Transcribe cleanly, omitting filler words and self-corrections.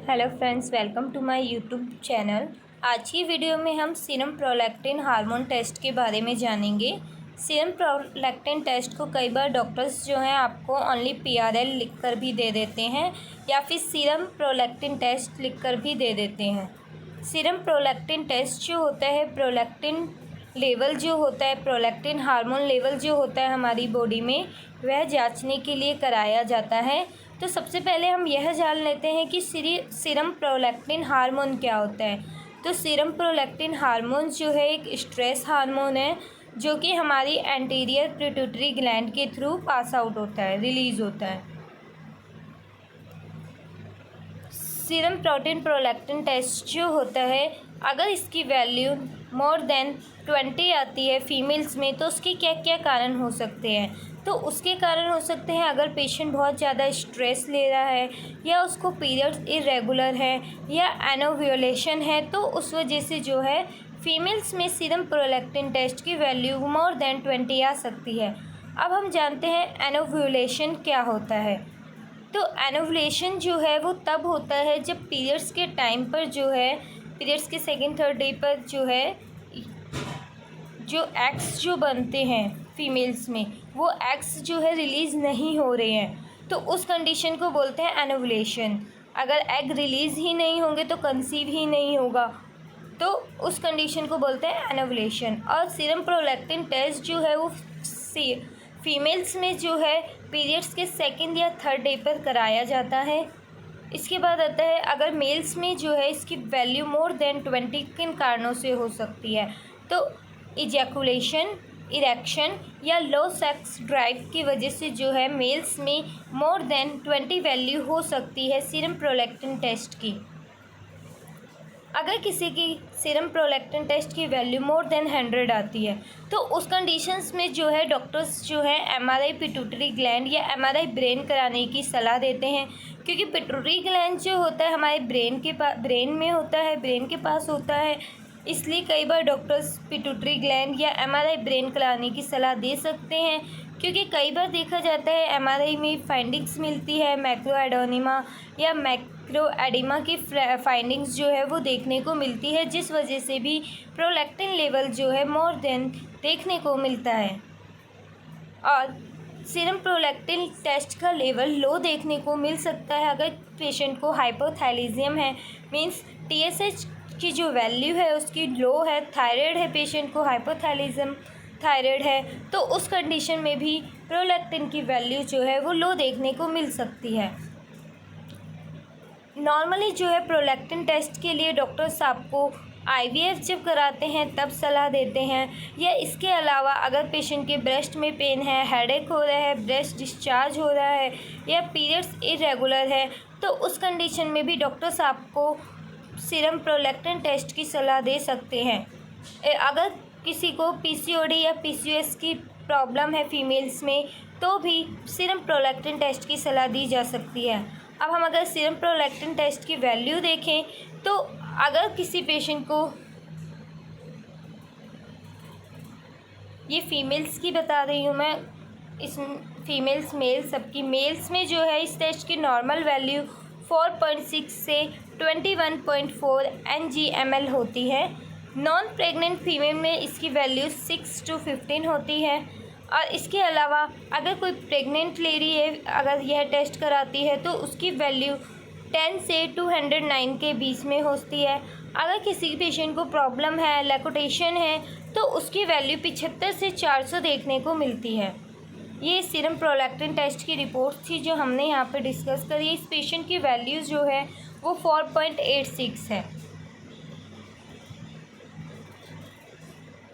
Hello friends, welcome to my YouTube channel. आज की video में हम सीरम प्रोलैक्टिन हार्मोन टेस्ट के बारे में जानेंगे। सीरम प्रोलैक्टिन टेस्ट को कई बार डॉक्टर्स जो हैं आपको ओनली PRL लिखकर भी दे देते हैं या फिर सीरम प्रोलैक्टिन टेस्ट लिखकर भी दे देते हैं। सीरम प्रोलैक्टिन टेस्ट जो होता है, प्रोलैक्टिन लेवल जो होता है, प्रोलैक्टिन हार्मोन लेवल जो होता है हमारी बॉडी में, वह जांचने के लिए कराया जाता है। तो सबसे पहले हम यह जान लेते हैं कि सीरम प्रोलैक्टिन हार्मोन क्या होता है। तो सीरम प्रोलैक्टिन हार्मोन जो है एक स्ट्रेस हार्मोन है जो कि हमारी एंटीरियर पिट्यूटरी ग्लैंड के थ्रू पास आउट होता है, रिलीज़ होता है। सीरम प्रोटीन प्रोलैक्टिन टेस्ट जो होता है, अगर इसकी वैल्यू मोर देन 20 आती है फीमेल्स में, तो उसके क्या क्या कारण हो सकते हैं। तो उसके कारण हो सकते हैं अगर पेशेंट बहुत ज़्यादा स्ट्रेस ले रहा है, या उसको पीरियड्स इरेगुलर है, या एनोव्यूलेशन है, तो उस वजह से जो है फीमेल्स में सीरम प्रोलैक्टिन टेस्ट की वैल्यू मोर देन 20 आ सकती है। अब हम जानते हैं एनोव्यूलेशन क्या होता है। तो एनोव्यूलेशन जो है वो तब होता है जब पीरियड्स के टाइम पर जो है, पीरियड्स के सेकेंड थर्ड डे पर जो है, जो एग्स जो बनते हैं फीमेल्स में, वो एग्स जो है रिलीज़ नहीं हो रहे हैं, तो उस कंडीशन को बोलते हैं एनोव्यूलेशन। अगर एग रिलीज़ ही नहीं होंगे तो कंसीव ही नहीं होगा, तो उस कंडीशन को बोलते हैं एनोव्यूलेशन। और सीरम प्रोलैक्टिन टेस्ट जो है वो फीमेल्स में जो है पीरियड्स के सेकेंड या थर्ड डे पर कराया जाता है। इसके बाद आता है अगर मेल्स में जो है इसकी वैल्यू मोर देन 20 किन कारणों से हो सकती है। तो इजैकुलेशन, इरेक्शन या लो सेक्स ड्राइव की वजह से जो है मेल्स में मोर देन 20 वैल्यू हो सकती है सीरम प्रोलैक्टिन टेस्ट की। अगर किसी की सीरम प्रोलैक्टिन टेस्ट की वैल्यू मोर देन 100 आती है, तो उस कंडीशंस में जो है डॉक्टर्स जो है MRI पिट्यूटरी ग्लैंड या MRI ब्रेन कराने की सलाह देते हैं, क्योंकि पिट्यूटरी ग्लैंड जो होता है हमारे ब्रेन में होता है, ब्रेन के पास होता है। इसलिए कई बार डॉक्टर्स पिट्यूटरी ग्लैंड या MRI ब्रेन कराने की सलाह दे सकते हैं, क्योंकि कई बार देखा जाता है MRI में फाइंडिंग्स मिलती है मैक्रो एडोनिमा या मैक्रो एडिमा की फाइंडिंग्स जो है वो देखने को मिलती है, जिस वजह से भी प्रोलैक्टिन लेवल जो है मोर देन देखने को मिलता है। और सीरम प्रोलैक्टिन टेस्ट का लेवल लो देखने को मिल सकता है अगर पेशेंट को हाइपोथायरिज्म है, मींस TSH की जो वैल्यू है उसकी लो है, थायराइड है, पेशेंट को हाइपोथायरिज्म थायराइड है, तो उस कंडीशन में भी प्रोलैक्टिन की वैल्यू जो है वो लो देखने को मिल सकती है। नॉर्मली जो है प्रोलैक्टिन टेस्ट के लिए डॉक्टर्स आपको IVF जब कराते हैं तब सलाह देते हैं, या इसके अलावा अगर पेशेंट के ब्रेस्ट में पेन है, हेडेक हो रहा है, ब्रेस्ट डिस्चार्ज हो रहा है, या पीरियड्स इरेगुलर है, तो उस कंडीशन में भी डॉक्टर्स आपको सीरम प्रोलैक्टिन टेस्ट की सलाह दे सकते हैं। अगर किसी को PCOD या PCOS की प्रॉब्लम है फीमेल्स में, तो भी सीरम प्रोलैक्टिन टेस्ट की सलाह दी जा सकती है। अब हम अगर सीरम प्रोलैक्टिन टेस्ट की वैल्यू देखें, तो अगर किसी पेशेंट को, ये फीमेल्स की बता रही हूँ मैं, इस फीमेल्स मेल सबकी, मेल्स में जो है इस टेस्ट की नॉर्मल वैल्यू 4.6 से 21.4 Ng/ml होती है। नॉन प्रेग्नेंट फीमेल में इसकी वैल्यू 6 to 15 होती है। और इसके अलावा अगर कोई प्रेग्नेंट लेडी है, अगर यह टेस्ट कराती है, तो उसकी वैल्यू 10 से 209 के बीच में होती है। अगर किसी पेशेंट को प्रॉब्लम है, लैक्टेशन है, तो उसकी वैल्यू 75 से 400 देखने को मिलती है। ये सीरम प्रोलैक्टिन टेस्ट की रिपोर्ट थी जो हमने यहाँ पे डिस्कस करी। इस पेशेंट की वैल्यू जो है वो 4.86 है।